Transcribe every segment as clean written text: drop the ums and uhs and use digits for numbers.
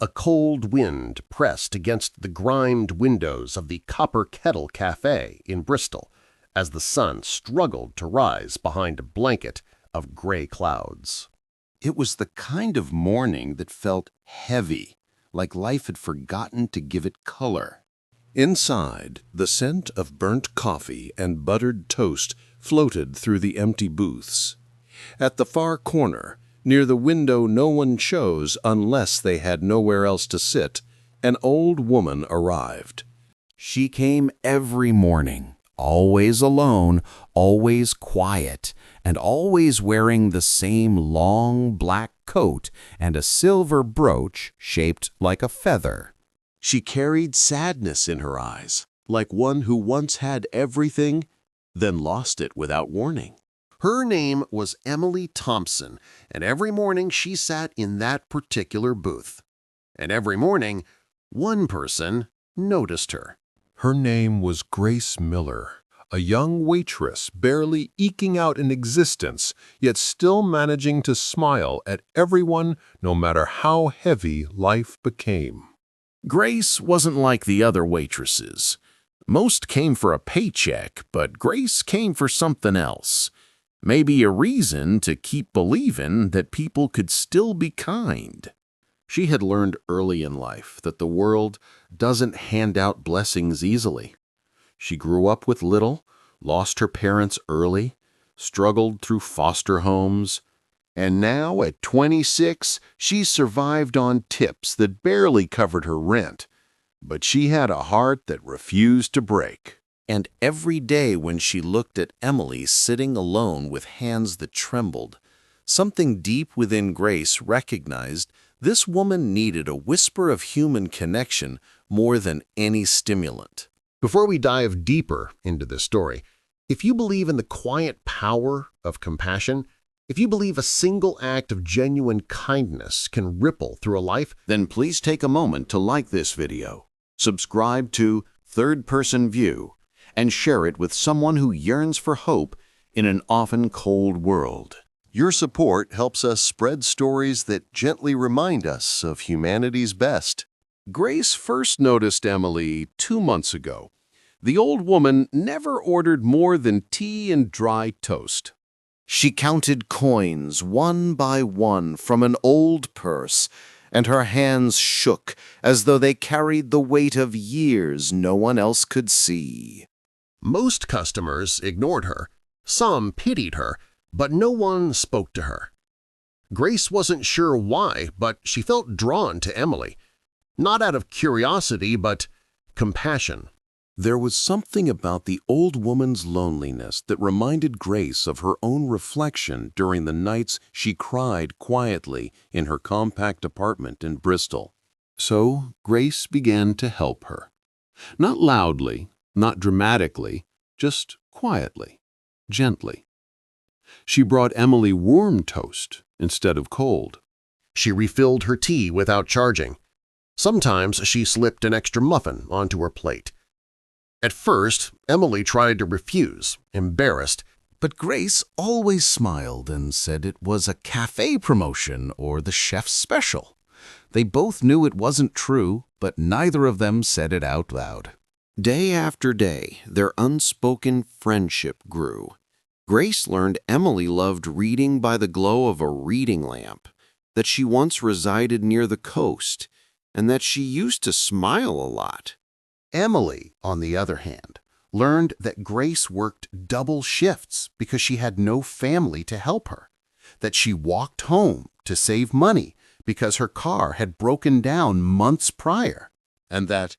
A cold wind pressed against the grimed windows of the Copper Kettle Cafe in Bristol as the sun struggled to rise behind a blanket of gray clouds. It was the kind of morning that felt heavy, like life had forgotten to give it color. Inside, the scent of burnt coffee and buttered toast floated through the empty booths. At the far corner, near the window no one chose unless they had nowhere else to sit, an old woman arrived. She came every morning, always alone, always quiet, and always wearing the same long black coat and a silver brooch shaped like a feather. She carried sadness in her eyes, like one who once had everything, then lost it without warning. Her name was Emily Thompson, and every morning she sat in that particular booth. And every morning, one person noticed her. Her name was Grace Miller, a young waitress barely eking out an existence, yet still managing to smile at everyone no matter how heavy life became. Grace wasn't like the other waitresses. Most came for a paycheck, but Grace came for something else. Maybe a reason to keep believing that people could still be kind. She had learned early in life that the world doesn't hand out blessings easily. She grew up with little, lost her parents early, struggled through foster homes, and now at 26, she survived on tips that barely covered her rent. But she had a heart that refused to break. And every day when she looked at Emily sitting alone with hands that trembled, something deep within Grace recognized this woman needed a whisper of human connection more than any stimulant. Before we dive deeper into this story, if you believe in the quiet power of compassion, if you believe a single act of genuine kindness can ripple through a life, then please take a moment to like this video, subscribe to Third Person View, and share it with someone who yearns for hope in an often cold world. Your support helps us spread stories that gently remind us of humanity's best. Grace first noticed Emily 2 months ago. The old woman never ordered more than tea and dry toast. She counted coins one by one from an old purse, and her hands shook as though they carried the weight of years no one else could see. Most customers ignored her. Some pitied her, but no one spoke to her. Grace wasn't sure why, but she felt drawn to Emily. Not out of curiosity, but compassion. There was something about the old woman's loneliness that reminded Grace of her own reflection during the nights she cried quietly in her compact apartment in Bristol. So Grace began to help her. Not loudly, not dramatically, just quietly, gently. She brought Emily warm toast instead of cold. She refilled her tea without charging. Sometimes she slipped an extra muffin onto her plate. At first, Emily tried to refuse, embarrassed, but Grace always smiled and said it was a cafe promotion or the chef's special. They both knew it wasn't true, but neither of them said it out loud. Day after day, their unspoken friendship grew. Grace learned Emily loved reading by the glow of a reading lamp, that she once resided near the coast, and that she used to smile a lot. Emily, on the other hand, learned that Grace worked double shifts because she had no family to help her, that she walked home to save money because her car had broken down months prior, and that,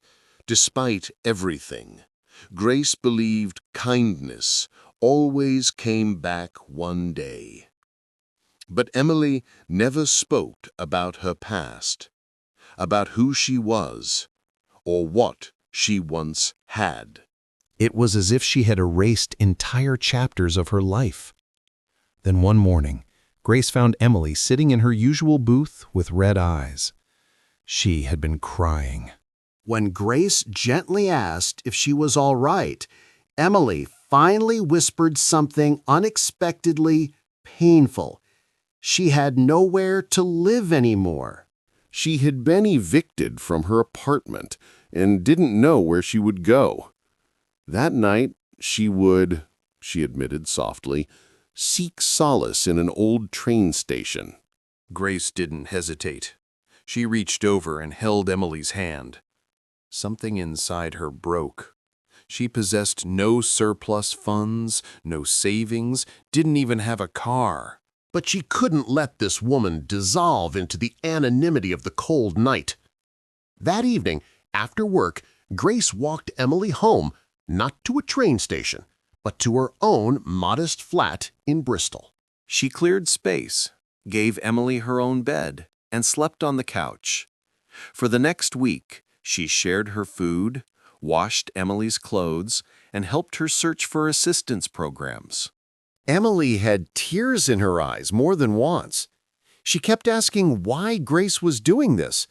despite everything, Grace believed kindness always came back one day. But Emily never spoke about her past, about who she was, or what she once had. It was as if she had erased entire chapters of her life. Then one morning, Grace found Emily sitting in her usual booth with red eyes. She had been crying. When Grace gently asked if she was all right, Emily finally whispered something unexpectedly painful. She had nowhere to live anymore. She had been evicted from her apartment and didn't know where she would go. That night, she admitted softly, seek solace in an old train station. Grace didn't hesitate. She reached over and held Emily's hand. Something inside her broke. She possessed no surplus funds, no savings, didn't even have a car. But she couldn't let this woman dissolve into the anonymity of the cold night. That evening, after work, Grace walked Emily home, not to a train station, but to her own modest flat in Bristol. She cleared space, gave Emily her own bed, and slept on the couch. For the next week, she shared her food, washed Emily's clothes, and helped her search for assistance programs. Emily had tears in her eyes more than once. She kept asking why Grace was doing this.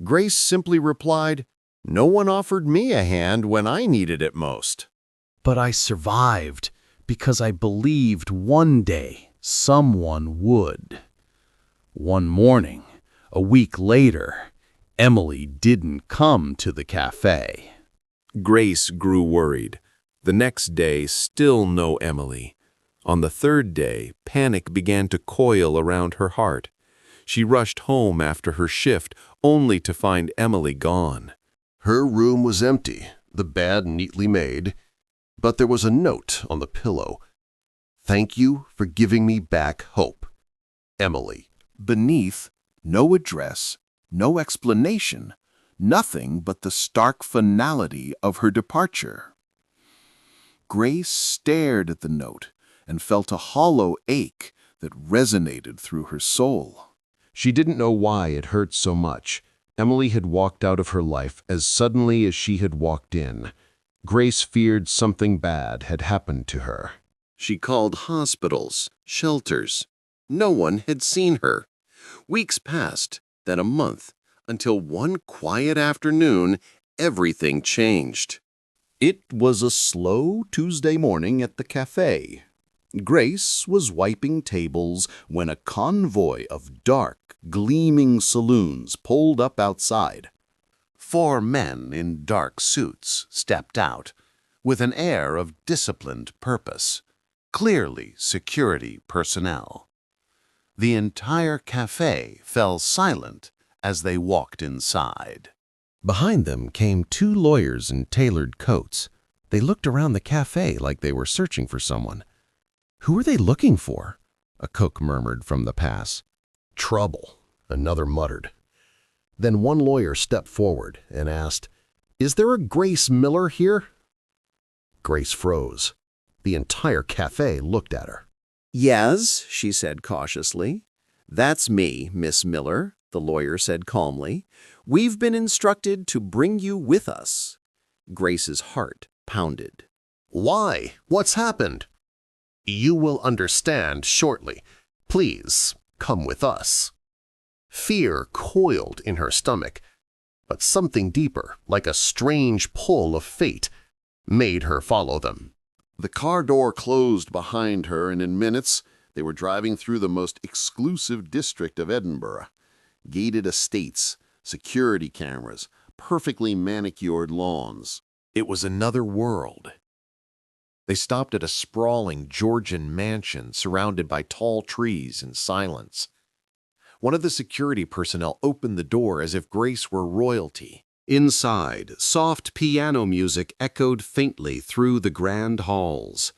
Grace simply replied, "No one offered me a hand when I needed it most." But I survived because I believed one day someone would. One morning, a week later, Emily didn't come to the cafe. Grace grew worried. The next day, still no Emily. On the third day, panic began to coil around her heart. She rushed home after her shift, only to find Emily gone. Her room was empty, the bed neatly made, but there was a note on the pillow. "Thank you for giving me back hope. Emily." Beneath, no address, no explanation, nothing but the stark finality of her departure. Grace stared at the note and felt a hollow ache that resonated through her soul. She didn't know why it hurt so much. Emily had walked out of her life as suddenly as she had walked in. Grace feared something bad had happened to her. She called hospitals, shelters. No one had seen her. Weeks passed, then a month, until one quiet afternoon, everything changed. It was a slow Tuesday morning at the cafe. Grace was wiping tables when a convoy of dark, gleaming saloons pulled up outside. 4 men in dark suits stepped out, with an air of disciplined purpose, clearly security personnel. The entire cafe fell silent as they walked inside. Behind them came 2 lawyers in tailored coats. They looked around the cafe like they were searching for someone. "Who are they looking for?" a cook murmured from the pass. "Trouble," another muttered. Then one lawyer stepped forward and asked, "Is there a Grace Miller here?" Grace froze. The entire cafe looked at her. "Yes," she said cautiously. "That's me, Miss Miller," the lawyer said calmly. "We've been instructed to bring you with us." Grace's heart pounded. "Why? What's happened?" "You will understand shortly. Please, come with us." Fear coiled in her stomach, but something deeper, like a strange pull of fate, made her follow them. The car door closed behind her, and in minutes they were driving through the most exclusive district of Edinburgh. Gated estates, security cameras, perfectly manicured lawns. It was another world. They stopped at a sprawling Georgian mansion surrounded by tall trees and silence. One of the security personnel opened the door as if Grace were royalty. Inside, soft piano music echoed faintly through the grand halls.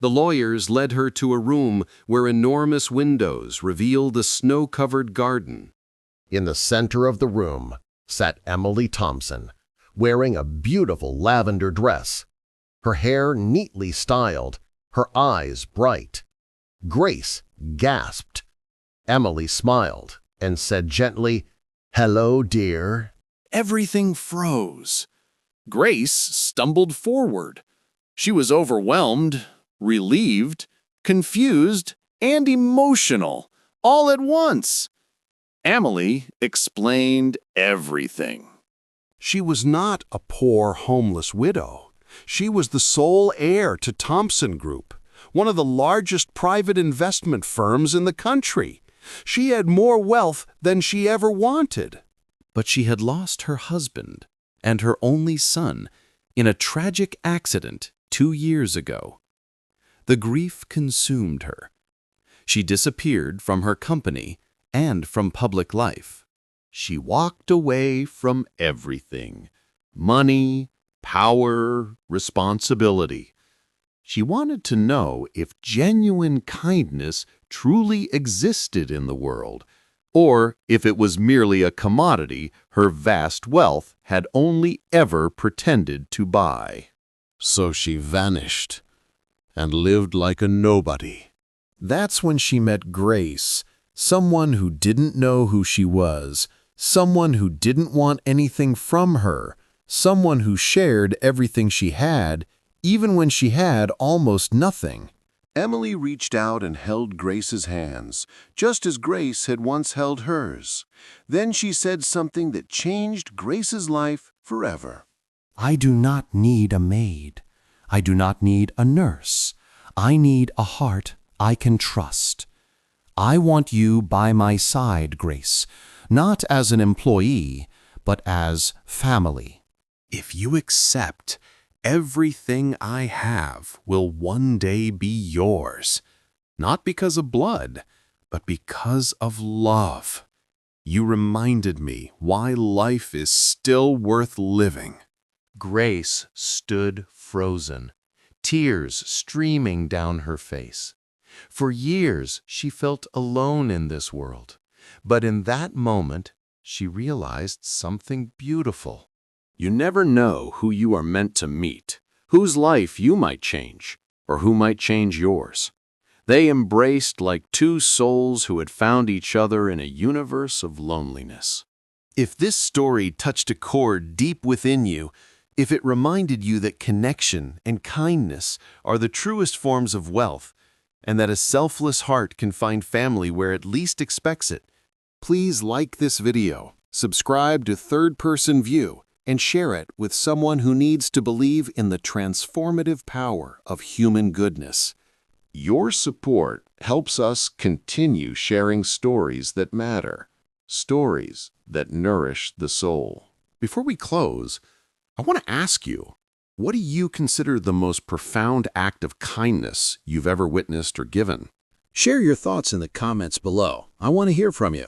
The lawyers led her to a room where enormous windows revealed a snow-covered garden. In the center of the room sat Emily Thompson, wearing a beautiful lavender dress, her hair neatly styled, her eyes bright. Grace gasped. Emily smiled and said gently, "Hello, dear." Everything froze. Grace stumbled forward. She was overwhelmed, relieved, confused, and emotional, all at once. Emily explained everything. She was not a poor, homeless widow. She was the sole heir to Thompson Group, one of the largest private investment firms in the country. She had more wealth than she ever wanted. But she had lost her husband and her only son in a tragic accident 2 years ago. The grief consumed her. She disappeared from her company and from public life. She walked away from everything: money, power, responsibility. She wanted to know if genuine kindness truly existed in the world, or if it was merely a commodity her vast wealth had only ever pretended to buy. So she vanished and lived like a nobody. That's when she met Grace, someone who didn't know who she was, someone who didn't want anything from her, someone who shared everything she had, even when she had almost nothing. Emily reached out and held Grace's hands, just as Grace had once held hers. Then she said something that changed Grace's life forever. I do not need a maid. I do not need a nurse. I need a heart I can trust. I want you by my side, Grace, not as an employee, but as family. If you accept, everything I have will one day be yours, not because of blood, but because of love. You reminded me why life is still worth living. Grace stood frozen, tears streaming down her face. For years, she felt alone in this world. But in that moment, she realized something beautiful. You never know who you are meant to meet, whose life you might change, or who might change yours. They embraced like two souls who had found each other in a universe of loneliness. If this story touched a chord deep within you, if it reminded you that connection and kindness are the truest forms of wealth, and that a selfless heart can find family where it least expects it, please like this video, subscribe to Third Person View, and share it with someone who needs to believe in the transformative power of human goodness. Your support helps us continue sharing stories that matter, stories that nourish the soul. Before we close, I want to ask you, what do you consider the most profound act of kindness you've ever witnessed or given? Share your thoughts in the comments below. I want to hear from you.